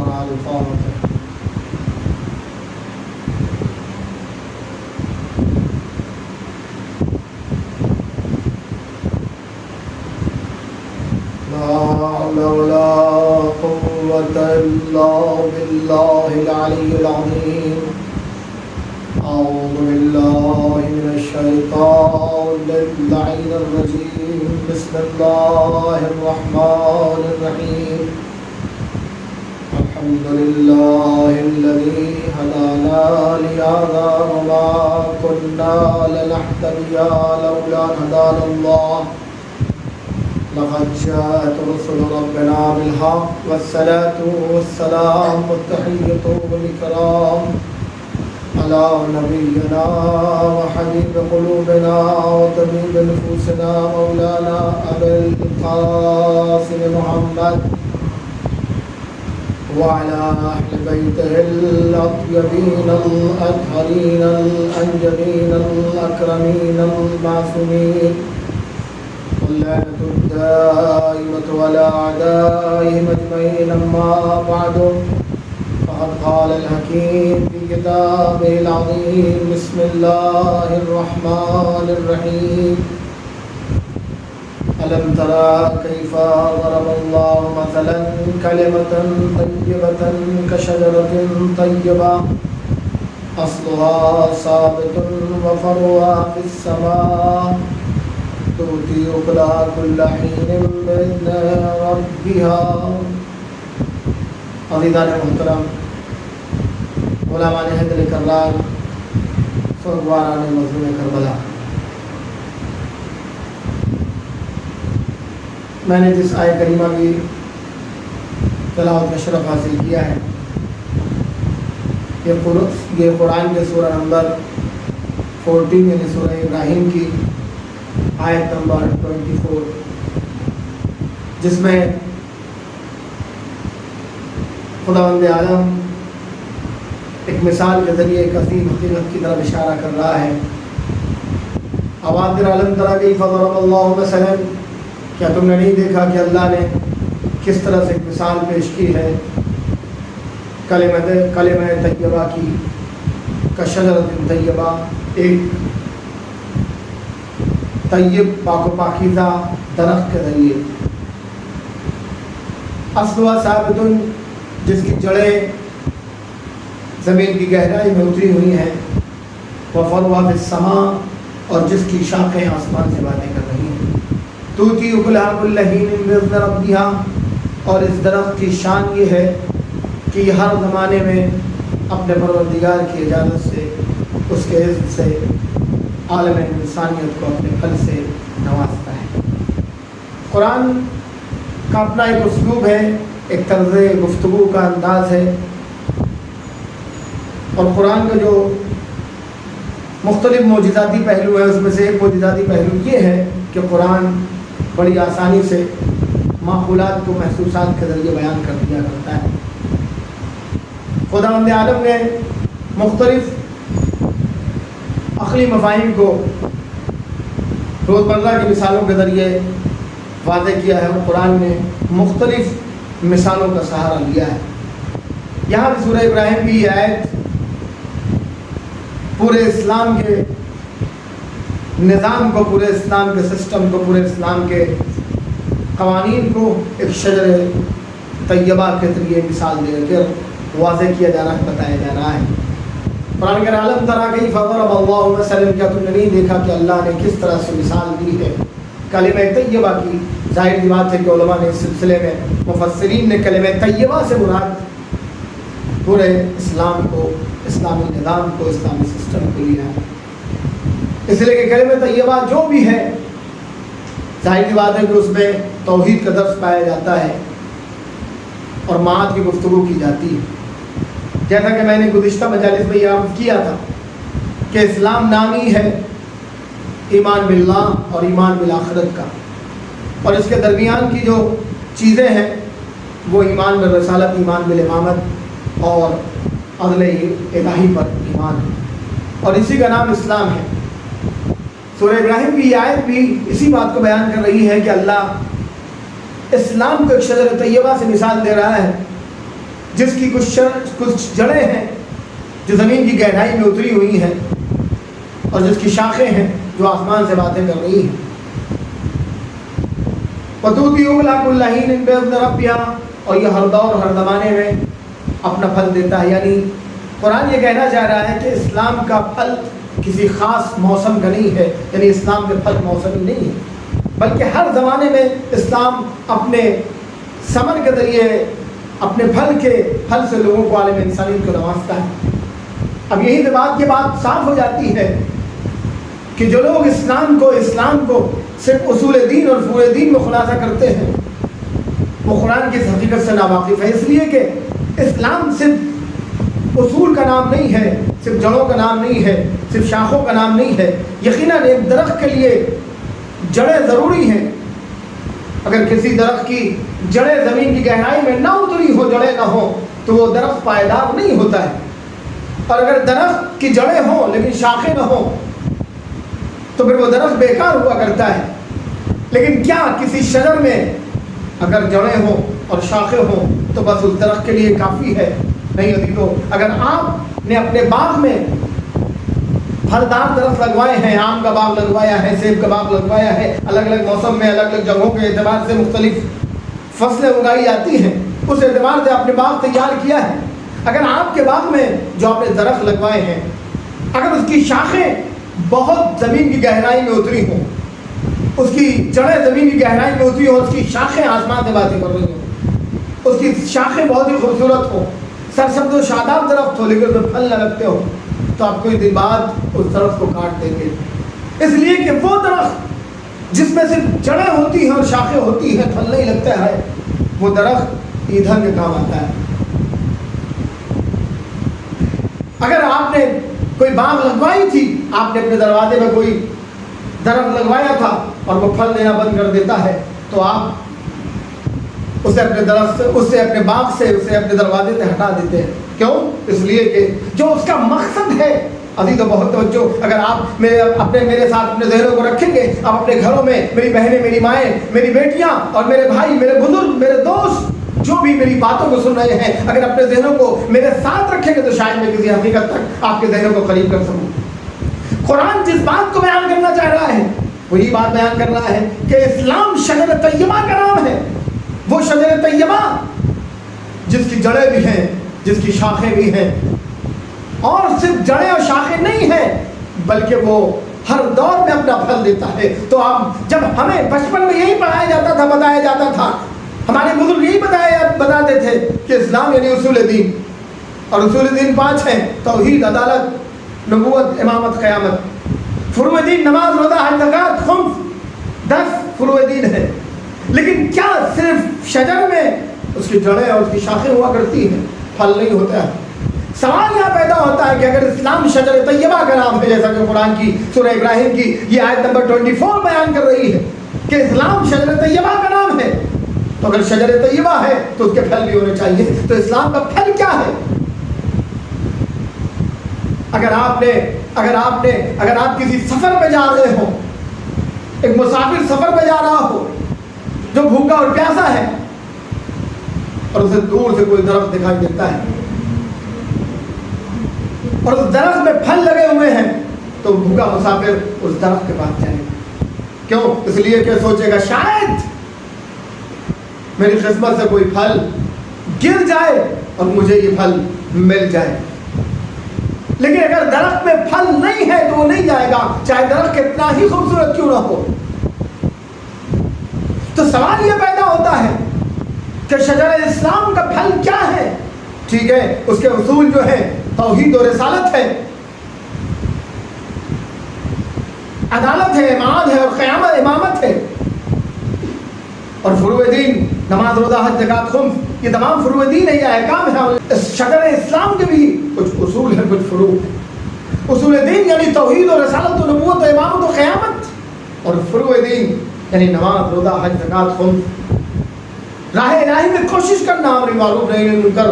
مع الفاتحة. لا حول ولا قوة إلا بالله العلي العظيم. أعوذ بالله من الشيطان اللعين الرجيم. بسم الله الرحمن الرحيم. الحمد لله الذي هدانا لهذا وما كنا لنهتدي لولا أن هدانا الله. لقد جاءت رسل ربنا بالحق والصلاة والسلام والتحية والإكرام على نبينا وحبيب قلوبنا وطبيب نفوسنا مولانا أبي القاسم محمد وعلى أهل بيته الأطيبين الأطهرين الأنجبين الأكرمين المعصومين واللعنة الدائمة على أعدائهم أجمعين. أما بعد فقد قال الحكيم في كتابه العظيم. بسم الله الرحمن الرحيم. ألم ترى كيف ضرب الله مثلا كلمة طيبة كشجرة طيبة أصلها ثابت وفرعها في السماء تؤتي أكلها كل حين بإذن ربها. عزیزان محترم، علماء حیدر کرار، سوگواران مظلوم کربلا، میں نے جس آیت کریمہ کی تلاوت کا شرف حاصل کیا ہے یہ قرآن کے سورہ نمبر 14 یعنی سورہ ابراہیم کی آیت نمبر 24، جس میں خداوند عالم ایک مثال کے ذریعے ایک عظیم حقیقت کی طرف اشارہ کر رہا ہے. اوادر علم ترا کیف ضرب اللہ مثلا، کیا تم نے نہیں دیکھا کہ اللہ نے کس طرح سے ایک مثال پیش کی ہے کلمہ طیبہ کی، کشجرۃ طیبہ، ایک طیب پاک و پاکیزہ درخت کے ذریعے، اصلها ثابت، جس کی جڑیں زمین کی گہرائی میں اتری ہوئی ہیں، وفرعها فی السماء، اور جس کی شاخیں آسمان سے باتیں کر رہی ہیں، تؤتی اکلها کل حین بإذن ربها، اور اس درخت کی شان یہ ہے کہ یہ ہر زمانے میں اپنے پروردگار کی اجازت سے، اس کے عزت سے عالم انسانیت کو اپنے پھل سے نوازتا ہے. قرآن کا اپنا ایک اسلوب ہے، ایک طرز گفتگو کا انداز ہے، اور قرآن کا جو مختلف معجزاتی پہلو ہے اس میں سے ایک معجزاتی پہلو یہ ہے کہ قرآن بڑی آسانی سے معقولات کو محسوسات کے ذریعے بیان کر دیا کرتا ہے. خداوند عالم نے مختلف عقلی مفاہیم کو روزمرہ کی مثالوں کے ذریعے واضح کیا ہے، اور قرآن نے مختلف مثالوں کا سہارا لیا ہے. یہاں بھی سورہ ابراہیم کی یہ آیت پورے اسلام کے نظام کو، پورے اسلام کے سسٹم کو، پورے اسلام کے قوانین کو ایک شجر طیبہ کے ذریعے مثال دے کر واضح کیا جا رہا ہے، بتایا جا رہا ہے. قرآن کے عالم ترا کیف ضرب اللہ مثلا، کیا تم نے نہیں دیکھا کہ اللہ نے کس طرح سے مثال دی ہے کلمہ طیبہ کی. ظاہر سی بات ہے کہ علماء نے اس سلسلے میں، مفسرین نے کلمہ طیبہ سے مراد پورے اسلام کو، اسلامی نظام کو، اسلامی سسٹم کو لیا ہے. اس لیے کہ کلمہ طیبہ جو بھی ہے، ظاہر سی بات ہے کہ اس میں توحید کا درس پایا جاتا ہے اور معاد کی گفتگو کی جاتی ہے. جیسا کہ میں نے گزشتہ مجالس میں یہ عرض کیا تھا کہ اسلام نامی ہے ایمان باللہ اور ایمان بالآخرت کا، اور اس کے درمیان کی جو چیزیں ہیں وہ ایمان بالرسالت، ایمان بالامامت اور عدل الہی پر ایمان ہے، اور اسی کا نام اسلام ہے. سورہ ابراہیم کی یہ آیت بھی اسی بات کو بیان کر رہی ہے کہ اللہ اسلام کو ایک شجر طیبہ سے مثال دے رہا ہے جس کی کچھ جڑیں ہیں جو زمین کی گہرائی میں اتری ہوئی ہیں اور جس کی شاخیں ہیں جو آسمان سے باتیں کر رہی ہیں. وَتُؤْتِي أُكُلَهَا كُلَّ حِينٍ بِإِذْنِ رَبِّهَا, اور یہ ہر دور ہر زمانے میں اپنا پھل دیتا ہے. یعنی قرآن یہ کہنا چاہ رہا ہے کہ اسلام کا پھل کسی خاص موسم کا نہیں ہے, یعنی اسلام کے پھل موسمی نہیں ہے, بلکہ ہر زمانے میں اسلام اپنے ثمر کے ذریعے اپنے پھل سے لوگوں کو عالم انسانیت کو نوازتا ہے. اب یہی سے بات صاف ہو جاتی ہے کہ جو لوگ اسلام کو صرف اصول دین اور فروع دین میں خلاصہ کرتے ہیں وہ قرآن کی حقیقت سے ناواقف ہے. اس لیے کہ اسلام صرف اصول کا نام نہیں ہے, صرف جڑوں کا نام نہیں ہے, صرف شاخوں کا نام نہیں ہے. یقیناً ایک درخت کے لیے جڑیں ضروری ہیں. اگر کسی درخت کی جڑیں زمین کی گہرائی میں نہ اتری ہو, جڑیں نہ ہو, تو وہ درخت پائیدار نہیں ہوتا ہے. اور اگر درخت کی جڑیں ہوں لیکن شاخیں نہ ہوں تو پھر وہ درخت بیکار ہوا کرتا ہے. لیکن کیا کسی شجر میں اگر جڑیں ہوں اور شاخیں ہوں تو بس اس درخت کے لیے کافی ہے؟ نہیں ہوتی. تو اگر آپ نے اپنے باغ میں پھلدار درخت لگوائے ہیں, آم کا باغ لگوایا ہے, سیب کا باغ لگوایا ہے, الگ الگ موسم میں الگ الگ جگہوں کے اعتبار سے مختلف فصلیں اگائی جاتی ہیں, اس اعتبار سے اپنے باغ تیار کیا ہے. اگر آپ کے باغ میں جو آپ نے درخت لگوائے ہیں اگر اس کی شاخیں بہت زمین کی گہرائی میں اتری ہوں, اس کی جڑیں زمین کی گہرائی میں اتری ہوں, اس کی شاخیں آسمان سے باتیں کر رہی ہوں, اس کی شاخیں بہت ہی خوبصورت ہوں, سرسبز و شاداب درخت ہو, لیکن اس میں پھل نہ لگتے ہو, تو آپ کچھ دن بعد اس درخت کو کاٹ دیں گے. اس لیے کہ وہ درخت جس میں صرف جڑیں ہوتی ہیں اور شاخیں ہوتی ہیں, پھل نہیں لگتا ہے, وہ درخت ایندھن کے کام آتا ہے. اگر آپ نے کوئی باغ لگوائی تھی, آپ نے اپنے دروازے میں کوئی درخت لگوایا تھا اور وہ پھل دینا بند کر دیتا ہے, تو آپ اسے اپنے درخت سے, اسے اپنے باغ سے, اسے اپنے دروازے سے ہٹا دیتے ہیں. کیوں؟ اس لیے کہ جو اس کا مقصد ہے. ابھی تو بہت توجہ, اگر آپ میرے ساتھ اپنے ذہنوں کو رکھیں گے, آپ اپنے گھروں میں میری بہنیں, میری مائیں, میری بیٹیاں اور میرے بھائی, میرے بزرگ, میرے دوست جو بھی میری باتوں کو سن رہے ہیں, اگر اپنے ذہنوں کو میرے ساتھ رکھیں گے تو شاید میں کسی حقیقت تک آپ کے ذہنوں کو قریب کر سکوں. قرآن جس بات کو بیان کرنا چاہ رہا ہے وہ یہ بات بیان کر رہا ہے کہ اسلام شجر طیبہ کا نام ہے. وہ شجر طیبہ جس کی جڑیں بھی ہیں, جس کی شاخیں بھی ہیں, اور صرف جڑیں اور شاخیں نہیں ہیں بلکہ وہ ہر دور میں اپنا پھل دیتا ہے. تو آپ جب ہمیں بچپن میں یہی پڑھایا جاتا تھا, بتایا جاتا تھا, ہمارے بزرگ یہی بتاتے تھے کہ اسلام یعنی اصول دین, اور اصول دین 5 ہیں: توحید, عدالت, نبوت, امامت, قیامت. فروع دین نماز, روزہ, حج, زکوٰۃ, خمس 10 فروع دین ہے. لیکن کیا صرف شجر میں اس کی جڑیں اور اس کی شاخیں ہوا کرتی ہیں, پھل نہیں ہوتا ہے؟ سوال یہاں پیدا ہوتا ہے کہ اگر اسلام شجر طیبہ کا نام ہے, جیسا کہ قرآن کی سورہ ابراہیم کی یہ آیت نمبر 24 بیان کر رہی ہے کہ اسلام شجر طیبہ کا نام ہے, تو اگر شجر طیبہ ہے تو اس کے پھل بھی ہونے چاہیے. تو اسلام کا پھل کیا ہے؟ اگر آپ کسی سفر پہ جا رہے ہو, ایک مسافر سفر پہ جا رہا ہو جو بھوکا اور پیاسا ہے, اور اسے دور سے کوئی درخت دکھائی دیتا ہے اور اس درخت میں پھل لگے ہوئے ہیں, تو بھوکا مسافر اس درخت کے پاس جائے گا. کیوں؟ اس لیے کہ سوچے گا شاید میری قسمت سے کوئی پھل گر جائے اور مجھے یہ پھل مل جائے. لیکن اگر درخت میں پھل نہیں ہے تو وہ نہیں جائے گا, چاہے درخت کتنا ہی خوبصورت کیوں نہ ہو. تو سوال یہ پیدا ہوتا ہے کہ شجر اسلام کا پھل کیا ہے؟ ٹھیک ہے, اس کے اصول جو ہے توحید و رسالت ہے, عدالت ہے, امامت ہے, اور قیامت امامت ہے, اور فروع دین نماز, روزہ, حج, زکوٰۃ, خمس, یہ تمام فروع دین ہے, یہ احکام ہے. اس شجر اسلام کے بھی کچھ اصول ہیں, کچھ فروع ہیں. اصول دین یعنی توحید و رسالت و نبوت و امامت و قیامت, اور فروع دین یعنی نماز, روزہ, حج, زکوٰۃ, خمس, راہ الہی میں کوشش کرنا, امر معروف نہی منکر,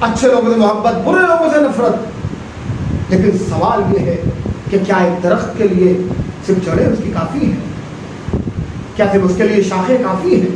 اچھے لوگوں سے محبت, برے لوگوں سے نفرت. لیکن سوال یہ ہے کہ کیا ایک درخت کے لیے صرف جڑیں اس کی کافی ہیں؟ کیا صرف اس کے لیے شاخیں کافی ہیں؟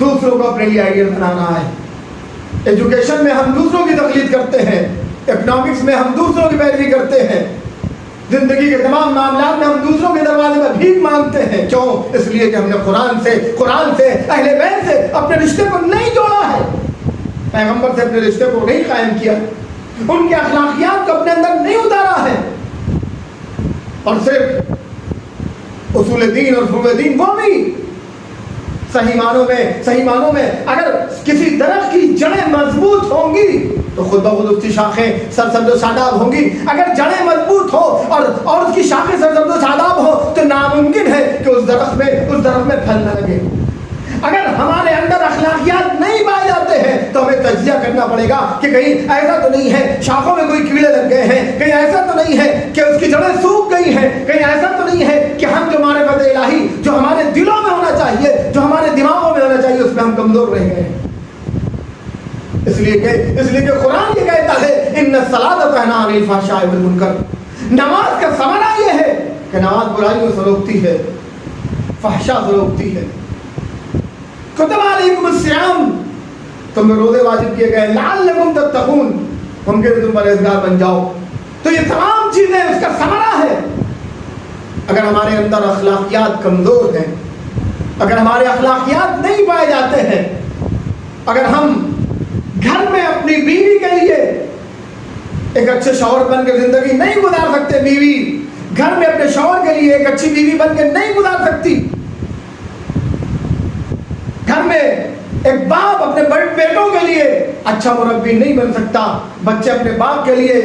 دوسروں کو اپنے لیے آئیڈیل بنانا ہے. ایجوکیشن میں ہم دوسروں کی تقلید کرتے ہیں, اکنامکس میں ہم دوسروں کی پیروی کرتے ہیں, زندگی کے تمام معاملات میں ہم دوسروں کے دروازے پر بھیک مانگتے ہیں. کیوں؟ اس لیے کہ ہم نے قرآن سے اہل بیت سے اپنے رشتے کو نہیں جوڑا ہے, پیغمبر سے اپنے رشتے کو نہیں قائم کیا, ان کے اخلاقیات کو اپنے اندر نہیں اتارا ہے, اور صرف اصول دین اور فروع دین وہ بھی صحیح معنوں میں اگر کسی درخت کی جڑیں مضبوط ہوں گی تو خود بخود اس کی شاخیں سرسبز و شاداب ہوں گی. اگر جڑیں مضبوط ہو اور اس کی شاخیں سرسبز و شاداب ہو تو ناممکن ہے کہ اس درخت میں پھل نہ لگے. اگر ہمارے اندر اخلاقیات نہیں پائے جاتے ہیں تو ہمیں تجزیہ کرنا پڑے گا کہ کہیں ایسا تو نہیں ہے شاخوں میں کوئی کیڑے لگ گئے ہیں, کہیں ایسا تو نہیں ہے کہ اس کی جڑیں سوکھ گئی ہیں, کہیں ایسا تو نہیں ہے کہ ہم جو معرفت الہی جو ہمارے دلوں میں ہونا چاہیے, جو ہمارے دماغوں میں ہونا چاہیے, اس میں ہم کمزور رہ گئے ہیں. اس لیے کہ قرآن یہ کہتا ہے ان الصلاۃ تنہی عن الفحشاء والمنکر, نماز کا ثمرہ یہ ہے کہ نماز برائیوں سے روکتی ہے, فحشاء سے روکتی ہے. کتب علیکم الصیام, تم پہ روزے واجب کیے گئے, لعلکم تتقون, ممکن ہے تم پرہیزگار بن جاؤ. تو یہ تمام چیزیں اس کا ثمرہ ہے. اگر ہمارے اندر اخلاقیات کمزور ہیں, اگر ہمارے اخلاقیات نہیں پائے جاتے ہیں, اگر ہم گھر میں اپنی بیوی کے لیے ایک اچھے شوہر بن کے زندگی نہیں گزار سکتے, بیوی گھر میں اپنے شوہر کے لیے ایک اچھی بیوی بن کے نہیں گزار سکتی, گھر میں ایک باپ اپنے بڑے بیٹوں کے لیے اچھا مربی نہیں بن سکتا, بچے اپنے باپ کے لیے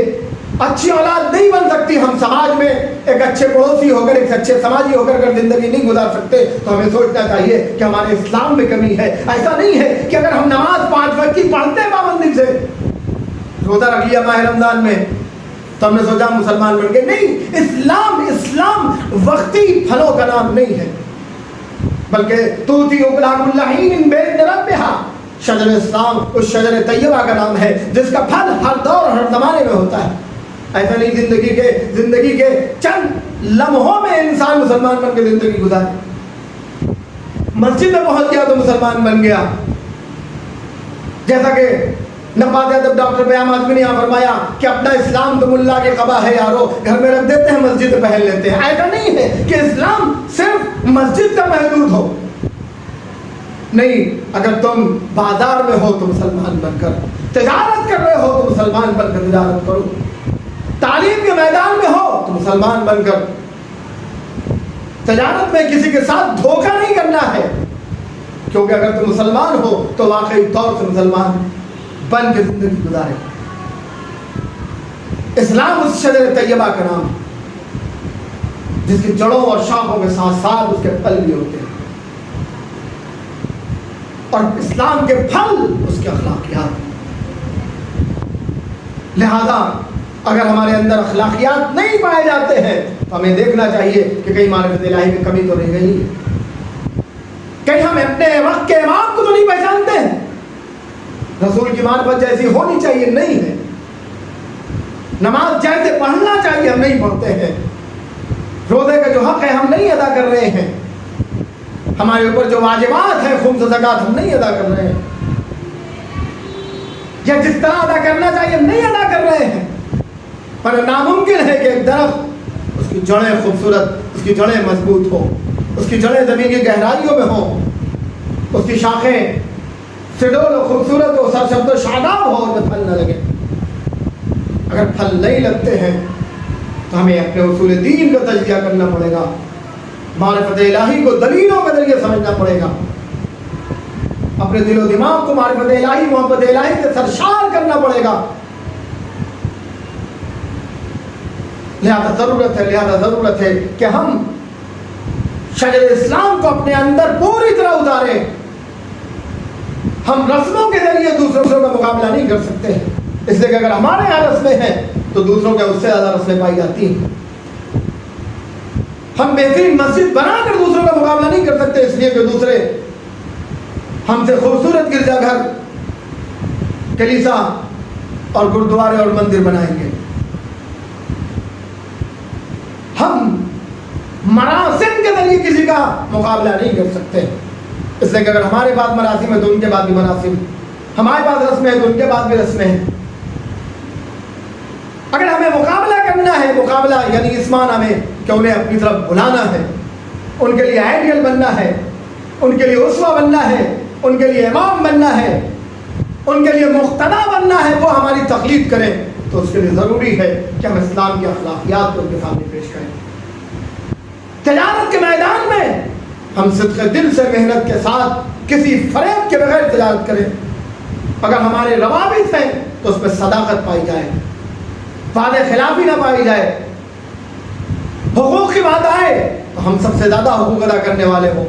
اچھی اولاد نہیں بن سکتی, ہم سماج میں ایک اچھے پڑوسی ہو کر, ایک اچھے سماجی ہو کر زندگی نہیں گزار سکتے. تو ہمیں سوچنا چاہیے کہ ہمارے اسلام میں کمی ہے. ایسا نہیں ہے کہ اگر ہم نماز 5 وقت کی پڑھتے ہیں پابندی سے, روزہ رکھ لیا ماہ رمضان میں تو ہم نے سوچا مسلمان بن گئے. نہیں, اسلام وقتی پھلوں کا نام نہیں ہے, بلکہ توتی اکلها کل حین باذن ربها, شجر اسلام اس شجر طیبہ کا نام ہے جس کا پھل ہر دور ہر زمانے میں ہوتا ہے. ایسا نہیں زندگی کے چند لمحوں میں انسان مسلمان بن کے زندگی گزارے, مسجد میں پہنچ گیا تو مسلمان بن گیا. جیسا کہ نبات ادب ڈاکٹر پیام آدمی نے یہاں فرمایا کہ اپنا اسلام تو ملا کے قبا ہے یارو, گھر میں رکھ دیتے ہیں, مسجد میں پہن لیتے ہیں. ایسا نہیں ہے کہ اسلام صرف مسجد کا محدود ہو. نہیں, اگر تم بازار میں ہو تو مسلمان بن کر, تجارت کر رہے ہو تو مسلمان بن کر تجارت کرو, تعلیم کے میدان میں ہو تو مسلمان بن کر, تجارت میں کسی کے ساتھ دھوکہ نہیں کرنا ہے, کیونکہ اگر تم مسلمان ہو تو واقعی طور سے مسلمان بن کے زندگی گزارے. اسلام اس شجر طیبہ کا نام ہے جس کی جڑوں اور شاخوں کے ساتھ ساتھ اس کے پھل بھی ہوتے ہیں, اور اسلام کے پھل اس کے اخلاقیات. لہذا اگر ہمارے اندر اخلاقیات نہیں پائے جاتے ہیں تو ہمیں دیکھنا چاہیے کہ کہیں معرفت الہی میں کمی تو رہ گئی ہے, کہیں ہم اپنے وقت کے امام کو تو نہیں پہچانتے ہیں, رسول کی معرفت جیسی ہونی چاہیے نہیں ہے, نماز جیسے پڑھنا چاہیے ہم نہیں پڑھتے ہیں, روزے کا جو حق ہے ہم نہیں ادا کر رہے ہیں, ہمارے اوپر جو واجبات ہیں خمس و زکوٰۃ ہم نہیں ادا کر رہے ہیں, یا جس طرح ادا کرنا چاہیے ہم نہیں ادا کر رہے ہیں. پر ناممکن ہے کہ ایک درخت اس کی جڑیں خوبصورت, اس کی جڑیں مضبوط ہو, اس کی جڑیں زمین کی گہرائیوں میں ہوں, اس کی شاخیں سڈول و خوبصورت ہو, سرسبز و شاداب ہو, اور پھل نہ لگے. اگر پھل نہیں لگتے ہیں تو ہمیں اپنے اصول دین کا تجزیہ کرنا پڑے گا, معرفت الہی کو دلیلوں کے ذریعے سمجھنا پڑے گا, اپنے دل و دماغ کو معرفت الہی محبت الہی سے سرشار کرنا پڑے گا. لہذا ضرورت ہے کہ ہم شجر اسلام کو اپنے اندر پوری طرح اتاریں. ہم رسموں کے ذریعے دوسروں کا مقابلہ نہیں کر سکتے, اس لیے کہ اگر ہمارے یہاں رسمیں ہیں تو دوسروں کے اس سے زیادہ رسمیں پائی جاتی ہیں. ہم بہترین مسجد بنا کر دوسروں کا مقابلہ نہیں کر سکتے, اس لیے کہ دوسرے ہم سے خوبصورت گرجا گھر, کلیسا اور گرودوارے اور مندر بنائیں گے. ہم مراسم کے ذریعے کسی کا مقابلہ نہیں کر سکتے. اس لیے کہ اگر ہمارے پاس مراسم ہے تو ان کے بعد بھی مراسم، ہمارے پاس رسمیں ہیں تو ان کے بعد بھی رسمیں ہیں۔ اگر ہمیں مقابلہ کرنا ہے، مقابلہ یعنی اس معنی میں کہ انہیں اپنی طرف بلانا ہے، ان کے لیے آئیڈیل بننا ہے، ان کے لیے اسوہ بننا ہے، ان کے لیے امام بننا ہے، ان کے لیے مقتدا بننا ہے، وہ ہماری تقلید کریں، تو اس کے لیے ضروری ہے کہ ہم اسلام کی اخلاقیات کو ان کے سامنے پیش کریں۔ تجارت کے میدان میں ہم صدق دل سے محنت کے ساتھ کسی فریب کے بغیر تجارت کریں۔ اگر ہمارے روابط ہیں تو اس میں صداقت پائی جائے، وعدے خلافی نہ پائی جائے، حقوق کی بات آئے تو ہم سب سے زیادہ حقوق ادا کرنے والے ہوں۔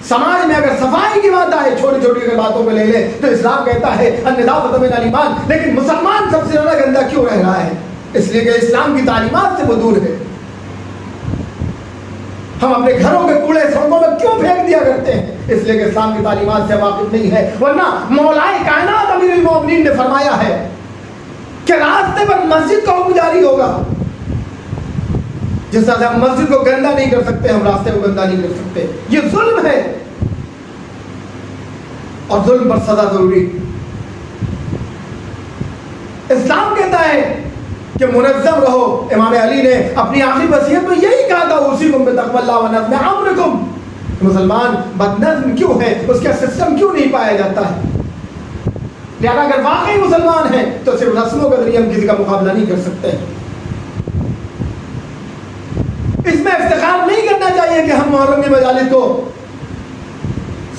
سماج میں اگر صفائی کی بات آئے، چھوٹی چھوٹی باتوں پہ لے لیں تو اسلام کہتا ہے النظافۃ من الایمان، لیکن مسلمان سب سے زیادہ گندا کیوں رہ رہا ہے؟ اس لیے کہ اسلام کی تعلیمات سے وہ دور ہے۔ ہم اپنے گھروں کے کوڑے سڑکوں میں کیوں پھینک دیا کرتے ہیں؟ اس لیے کہ اسلام کی تعلیمات سے واقف نہیں ہے۔ ورنہ مولائے کائنات امیر المومنین نے فرمایا ہے کہ راستے پر مسجد کا حکم جاری ہوگا۔ جس طرح سے ہم مسجد کو گندا نہیں کر سکتے، ہم راستے کو گندا نہیں کر سکتے۔ یہ ظلم ہے اور ظلم پر سزا ضروری۔ اسلام کہتا ہے کہ منظم رہو۔ امام علی نے اپنی آخری وصیت میں یہی کہا تھا، اوصیکم بتقوی اللہ ونظم امرکم۔ مسلمان بدنظم کیوں ہے؟ اس کا سسٹم کیوں نہیں پایا جاتا ہے؟ لہذا اگر واقعی مسلمان ہیں تو صرف رسموں کے ذریعے ہم کسی کا مقابلہ نہیں کر سکتے۔ اس میں افتخار نہیں کرنا چاہیے کہ ہم محرم کی مجالس کو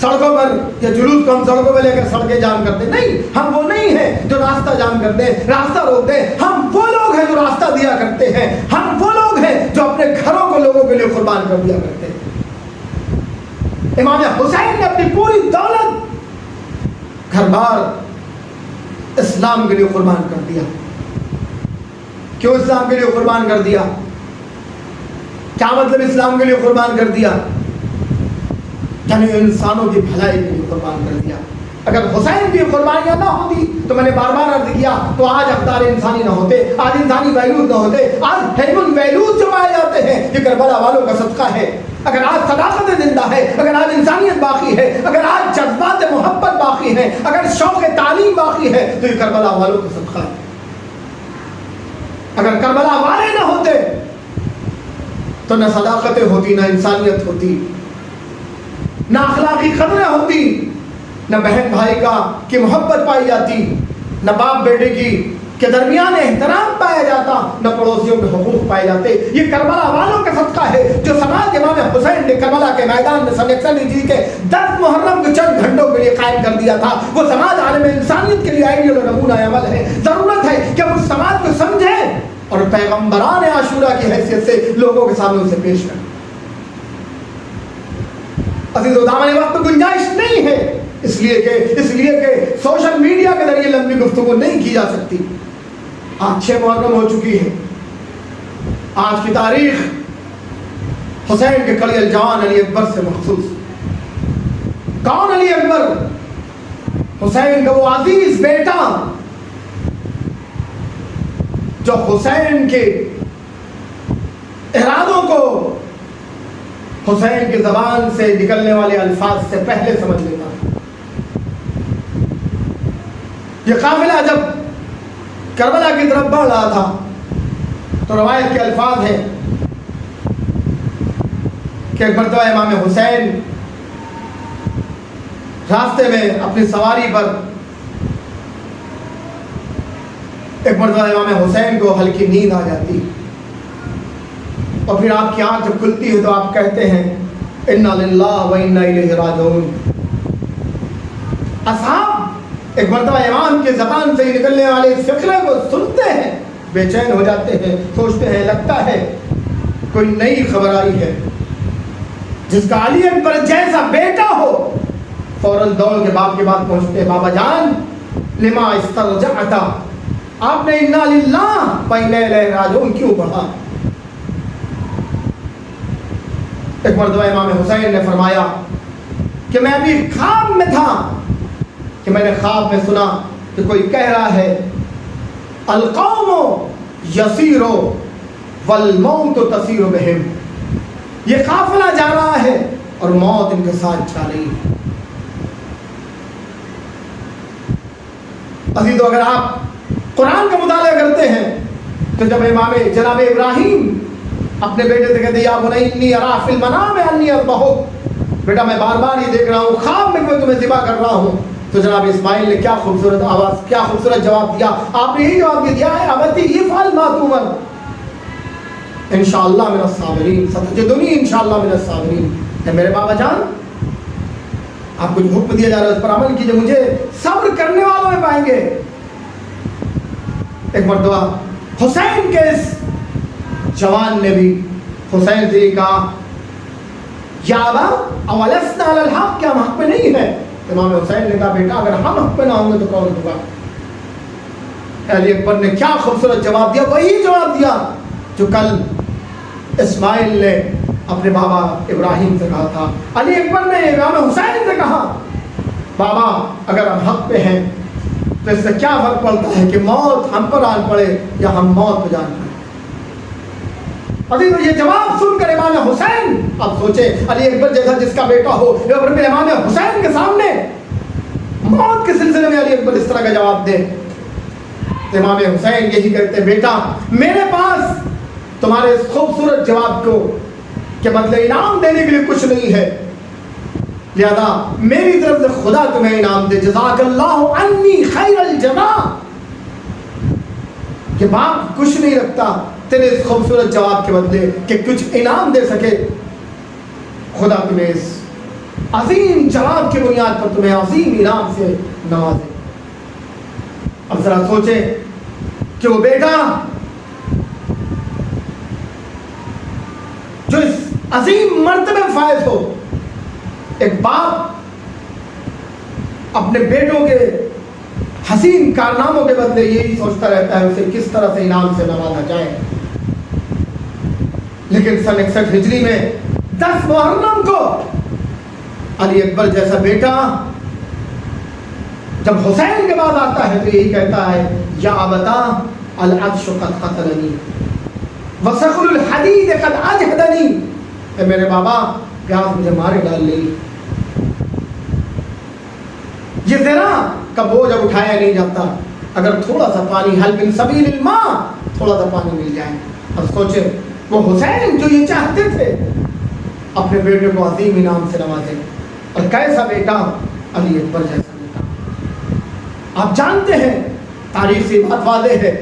سڑکوں پر یا جلوس کو ہم سڑکوں پہ لے کر سڑکیں جام کر دیں۔ نہیں، ہم وہ نہیں ہیں جو راستہ جام کر دیں، راستہ روک دیں۔ ہم وہ لوگ ہیں جو راستہ دیا کرتے ہیں، ہم وہ لوگ ہیں جو اپنے گھروں کو لوگوں کے لیے قربان کر دیا کرتے ہیں۔ امام حسین نے اپنی پوری دولت گھر بار اسلام کے لیے قربان کر دیا۔ کیوں اسلام کے لیے قربان کر دیا؟ کیا مطلب اسلام کے لیے قربان کر دیا؟ یعنی انسانوں کی بھلائی کے لیے قربان کر دیا۔ اگر حسین کی قربانیاں نہ ہوتی تو میں نے بار بار عرض کیا تو آج افطار انسانی نہ ہوتے، آج انسانی ویلوز نہ ہوتے، آج ہیومن ویلوز جو پائے جاتے ہیں یہ کربلا والوں کا صدقہ ہے۔ اگر آج صداقت زندہ ہے، اگر آج انسانیت باقی ہے، اگر آج جذبات محبت باقی ہیں، اگر شوق تعلیم باقی ہے تو یہ کربلا والوں کا صدقہ ہے۔ اگر کربلا والے نہ ہوتے تو نہ صداقتیں ہوتی، نہ انسانیت ہوتی، نہ اخلاقی قدریں ہوتی، نہ بہن بھائی کی محبت پائی جاتی، نہ باپ بیٹے کے درمیان احترام پایا جاتا، نہ پڑوسیوں کے حقوق پائے جاتے۔ یہ کربلا والوں کا صدقہ ہے جو سماج امام حسین نے کربلا کے میدان میں سن 101 ہجری کے 10 محرم کے چند گھنٹوں کے لیے قائم کر دیا تھا۔ وہ سماج عالم انسانیت کے لیے آئیڈیل اور نمونہ عمل ہے۔ ضرورت ہے کہ ہم اس سماج کو سمجھیں اور پیغمبران عاشورہ کی حیثیت سے لوگوں کے سامنے اسے پیش کریں۔ عزیز و دامن وقت میں گنجائش نہیں ہے، اس لیے کہ سوشل میڈیا کے ذریعے لمبی گفتگو نہیں کی جا سکتی۔ آج 6 محرم ہو چکی ہے۔ آج کی تاریخ حسین کے کڑی الجوان علی اکبر سے مخصوص۔ کون علی اکبر؟ حسین کا وہ عزیز بیٹا جو حسین کے ارادوں کو حسین کی زبان سے نکلنے والے الفاظ سے پہلے سمجھ لیتا۔ یہ قافلہ جب کربلا کی طرف بڑھ رہا تھا تو روایت کے الفاظ ہیں کہ ایک مرتبہ امام حسین راستے میں اپنی سواری پر، ایک مرتبہ امام حسین کو ہلکی نیند آ جاتی اور پھر آپ کی آنکھ جب کھلتی ہے تو آپ کہتے ہیں انا للہ و انا الیہ راجعون۔ اصحاب ایک مرتبہ امام کی زبان سے نکلنے والے فقرے کو سنتے ہیں، بے چین ہو جاتے ہیں، سوچتے ہیں لگتا ہے کوئی نئی خبر آئی ہے۔ جس کا علی اکبر جیسا بیٹا ہو فوراً دوڑ کے باپ کے پاس پہنچتے ہیں، بابا جان لما استرجعت، آپ نے انا للہ و انا الیہ راجعون کیوں پڑھا؟ ایک مرتبہ امام حسین نے فرمایا کہ میں ابھی خواب میں تھا کہ میں نے خواب میں سنا کہ کوئی کہہ رہا ہے القوم یسیر والموت تسیر بہم، یہ قافلہ جا رہا ہے اور موت ان کے ساتھ جا رہی ہے۔ عزیزو اگر آپ قرآن کا مطالعہ کرتے ہیں تو جب امام جناب ابراہیم اپنے بیٹے سے کہتے یا بنی انی ارا فی المنام انی اذبحک، بیٹا میں بار بار یہ دیکھ رہا ہوں خواب میں تمہیں ذبح کر رہا ہوں، تو جناب اسماعیل نے کیا خوبصورت آواز، کیا خوبصورت جواب دیا. آپ نے یہی جواب دیا ہے ابتی افعل ما تؤمر انشاءاللہ من الصابرین ستجدنی انشاءاللہ من الصابرین. میرے بابا جان آپ کو جو حکم دیا جا رہا ہے اس پر عمل کیجئے، مجھے صبر کرنے والوں میں پائیں گے. ایک مرتبہ حسین کے اس جوان نے بھی حسین سے کہا یا ابا اولسنا علی الحق، کیا ہم حق پہ نہیں ہے؟ امام حسین نے کہا بیٹا اگر ہم حق پہ نہ ہوں گے تو کون ہوگا؟ علی اکبر نے کیا خوبصورت جواب دیا، وہی جواب دیا جو کل اسماعیل نے اپنے بابا ابراہیم سے کہا تھا. علی اکبر نے امام حسین سے کہا بابا اگر ہم حق پہ ہیں تو اس سے کیا فرق پڑتا ہے کہ موت ہم پر آن پڑے یا ہم موت پہ جان پڑے. ابھی تو یہ جواب سن کر امام حسین، اب سوچیں علی اکبر جیسا جس کا بیٹا ہو امام حسین کے سامنے موت کے سلسلے میں علی اکبر اس طرح کا جواب دے. امام حسین یہی کہتے بیٹا میرے پاس تمہارے اس خوبصورت جواب کو کہ بدلے انعام دینے کے لیے کچھ نہیں ہے، لہذا میری طرف سے خدا تمہیں انعام دے، جزاک اللہ انی خیر الجزاء. کہ باپ کچھ نہیں رکھتا تیرے اس خوبصورت جواب کے بدلے کہ کچھ انعام دے سکے، خدا تمہیں اس عظیم جواب کی بنیاد پر تمہیں عظیم انعام سے نوازے. اب ذرا سوچیں کہ وہ بیٹا جو اس عظیم مرتبے فائز ہو، ایک باپ اپنے بیٹوں کے حسین کارناموں کے بدلے یہی سوچتا رہتا ہے اسے کس طرح سے انعام سے نوازا جائے. لیکن سن 61 ہجری میں 10 محرم کو علی اکبر جیسا بیٹا جب حسین کے بعد آتا ہے تو یہی کہتا ہے یا ابتا العطش قد قتلنی وصخر الحدید قد اجهدنی، اے میرے بابا پیاس مجھے مارے ڈال لی. یہ زنا کا بوجھ اب اٹھایا نہیں جاتا، اگر تھوڑا سا پانی حل من سبیل الماء تھوڑا سا پانی مل جائے. اب سوچیں وہ حسین جو یہ چاہتے تھے اپنے بیٹے کو عظیم انعام سے نوازے، اور کیسا بیٹا علی اکبر جیسا بیٹا. آپ جانتے ہیں تاریخ سے بات واضح ہے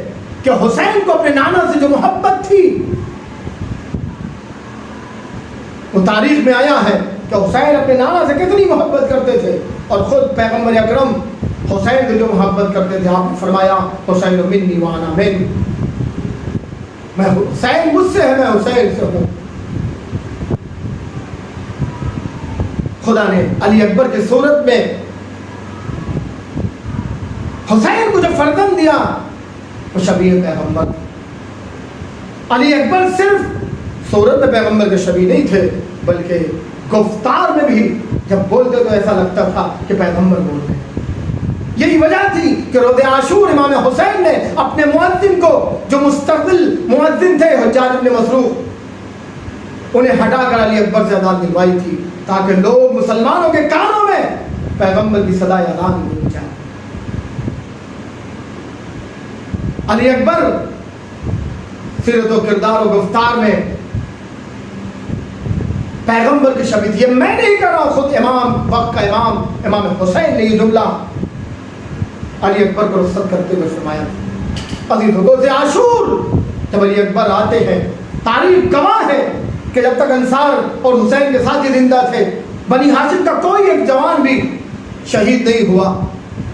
کہ حسین کو اپنے نانا سے جو محبت تھی وہ تاریخ میں آیا ہے کہ حسین اپنے نانا سے کتنی محبت کرتے تھے، اور خود پیغمبر اکرم حسین سے جو محبت کرتے تھے آپ نے فرمایا حسین منی وانا من، میں حسین مجھ سے ہے میں حسین سے ہوں. خدا نے علی اکبر کی صورت میں حسین کو جو فرزند دیا وہ شبیہ پیغمبر. علی اکبر صرف صورت میں پیغمبر کے شبیہ نہیں تھے بلکہ گفتار میں بھی جب بولتے تو ایسا لگتا تھا کہ پیغمبر بول رہے ہیں. یہی وجہ تھی کہ روز عاشور امام حسین نے اپنے مؤذن کو جو مستقل مؤذن تھے حجاج بن مسروق انہیں ہٹا کر علی اکبر سے اذان دلوائی تھی تاکہ لوگ مسلمانوں کے کانوں میں پیغمبر کی صدائے اذان گونج جائے. علی اکبر سیرت و کردار و گفتار میں پیغمبر کی شبیہ، یہ میں نہیں کر رہا، خود امام وقت کا امام حسین نے یہ جملہ علی اکبر کو رخصت کرتے ہوئے فرمایا. عزیز روز عاشور جب علی اکبر آتے ہیں تاریخ گواہ ہے کہ جب تک انصار اور حسین کے ساتھ ہی زندہ تھے بنی ہاشم کا کوئی ایک جوان بھی شہید نہیں ہوا،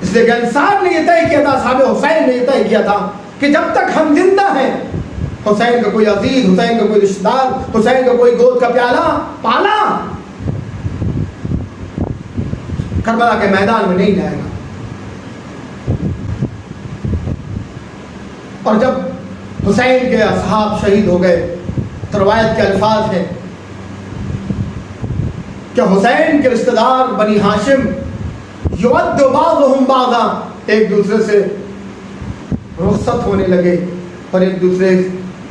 اس لیے کہ انصار نے یہ طے کیا تھا، صحابہ حسین نے یہ طے کیا تھا کہ جب تک ہم زندہ ہیں حسین کا کوئی عزیز، حسین کا کوئی رشتہ دار، حسین کا کوئی گود کا پیالہ پالا کربلا کے میدان میں نہیں جائے گا. اور جب حسین کے اصحاب شہید ہو گئے تو روایت کے الفاظ ہیں کہ حسین کے رشتہ دار بنی ہاشم یعد بعضهم بعضا ایک دوسرے سے رخصت ہونے لگے اور ایک دوسرے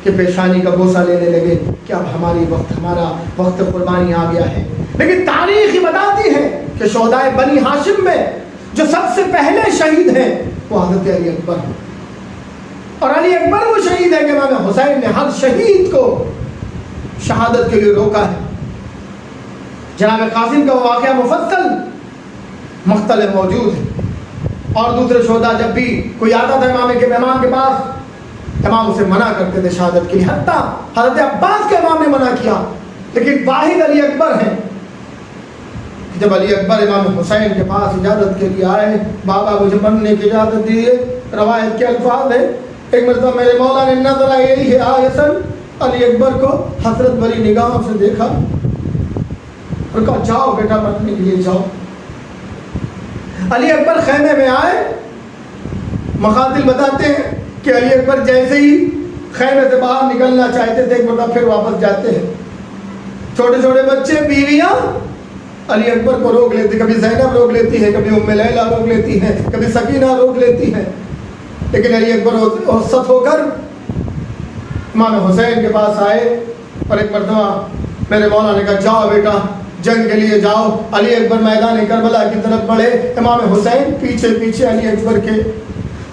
کے پیشانی کا بوسہ لینے لگے کہ اب ہمارا وقت قربانی آ گیا ہے. لیکن تاریخ ہی بتاتی ہے کہ شہدائے بنی ہاشم میں جو سب سے پہلے شہید ہیں وہ حضرت علی اکبر ہیں، اور علی اکبر وہ شہید ہے کہ امام حسین نے ہر شہید کو شہادت کے لیے روکا ہے۔ جناب قاسم کا واقعہ مفصل مقتل میں موجود ہے، اور دوسرے شہداء جب بھی کوئی آتا تھا امام کے پاس، امام اسے منع کرتے تھے شہادت کے لیے، حتیٰ حضرت عباس کے امام نے منع کیا، لیکن واحد علی اکبر ہیں۔ جب علی اکبر امام حسین کے پاس اجازت کے لیے آئے، بابا مجھے مرنے کی اجازت دیجیے، روایت کے الفاظ ہے، ایک مرتبہ میرے مولا نے نظر آئی ہے آیسن علی اکبر کو حسرت بھری نگاہوں سے دیکھا اور کہا جاؤ بیٹا مرنے کے لیے جاؤ۔ علی اکبر خیمے میں آئے، مقاتل بتاتے ہیں کہ علی اکبر جیسے ہی خیمے سے باہر نکلنا چاہتے تھے، ایک مرتبہ پھر واپس جاتے ہیں۔ چھوٹے چھوٹے بچے، بیویاں علی اکبر کو روک لیتی، کبھی زینب روک لیتی ہے، کبھی ام لیلہ روک لیتی ہے، کبھی سکینہ روک لیتی ہے، لیکن علی اکبر اوسط ہو کر امام حسین کے پاس آئے، اور ایک مرتبہ میرے مولا نے کہا جاؤ بیٹا جنگ کے لیے جاؤ۔ علی اکبر میدان کربلا کی طرف بڑھے، امام حسین پیچھے پیچھے علی اکبر کے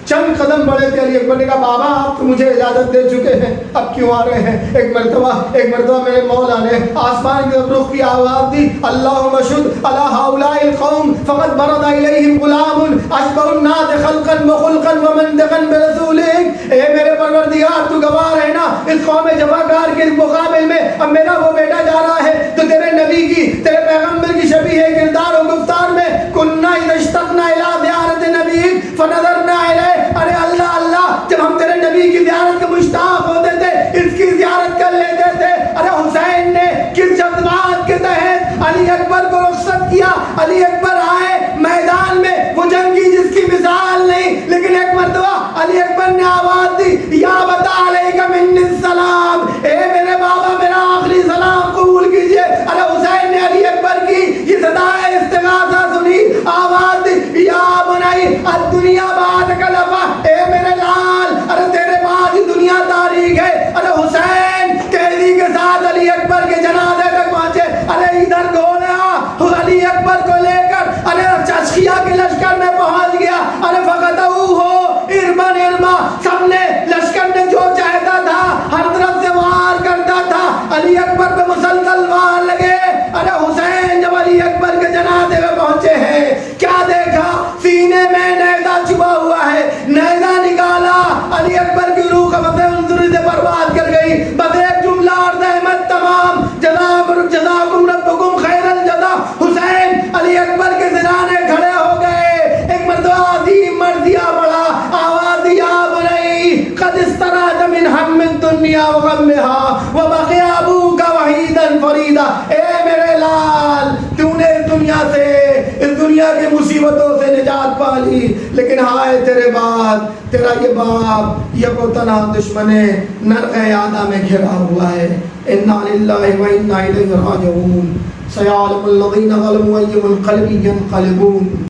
چند قدم بڑھے تھے۔ علی اکبر نے کہا بابا آپ تو مجھے اجازت دے چکے ہیں، اب کیوں آ رہے ہیں؟ ایک مرتبہ میرے مولا نے آسمان کی طرف رخ کی، آواز دی اللہم شد علی ہؤلاء القوم فقد برد الیہم غلام اشبہ الناس خلقا وخلقا ومنطقا برسولک۔ اے میرے پروردگار تو گواہ رہنا، اس قوم جفاکار کے مقابل میں اب میرا وہ بیٹا جا رہا ہے تو تیرے نبی کی، تیرے پیغمبر کی شبیہ کردار و گفتار میں، کننا اذا اشتقنا الی زیارت نبیک فنظرنا الیہ۔ ارے اللہ اللہ، جب ہم تیرے نبی کی زیارت کے مشتاق ہوتے تھے، اس کی زیارت کر لیتے تھے۔ ارے حسین نے کس جذبات کے تحت علی اکبر کو رخصت کیا، علی اکبر آئے میدان میں، وہ جنگی جس کی مثال نہیں، لیکن ایک مرتبہ علی اکبر نے آواز دی یا بتا علیک منی السلام، اے میرے بابا میرا آخری سلام قبول کیجئے۔ ارے حسین نے علی اکبر کی یہ صدائے استغاثہ سنی، آواز دی یا بنی الدنیا بعدک لفا، اے میرے لال ارے تیرے بعد ہی دنیا تاریخ ہے۔ ارے حسین تیزی کے ساتھ علی اکبر کے جنازے تک پہنچے، ارے ادھر گھوڑا علی اکبر کو لے کر ارے چشخیہ کے لشکر میں پہنچ گیا۔ ارے فقطعوہ اربن ارما، سب نے لشکر نے جو چاہتا تھا ہر طرف سے وار کرتا تھا، علی اکبر پہ مسلسل وار لگے۔ ارے حسین جب علی اکبر کے جنازے میں پہنچے ہیں، کیا دیکھا؟ سینے میں نیزہ چھپا ہوا ہے، نیزہ نکالا، علی اکبر کی روح قبض انظری سے برباد کر گئی۔ بس ایک جملہ اور احمد تمام، جزاکم ربکم خیر الجزا۔ حسین علی اکبر کے سرانے کھڑے ہو گئے۔ ایک مرتبہ عظیم مرضیہ بڑھا، آواز دیا بنی قد استراحت من ہم الدنیا وغمها وبقي ابوک وحیدا فریدا، اے میرے لال تو نے اس دنیا سے، اس دنیا کی مصیبتوں سے نجات پا لی، لیکن ہائے تیرے بعد تیرا یہ باپ یک و تنہا دشمن نرق یادہ میں گھرا ہوا ہے۔ انا للہ و انا الیہ راجعون، سیعلم الذین ظلموا ای منقلب ینقلبون۔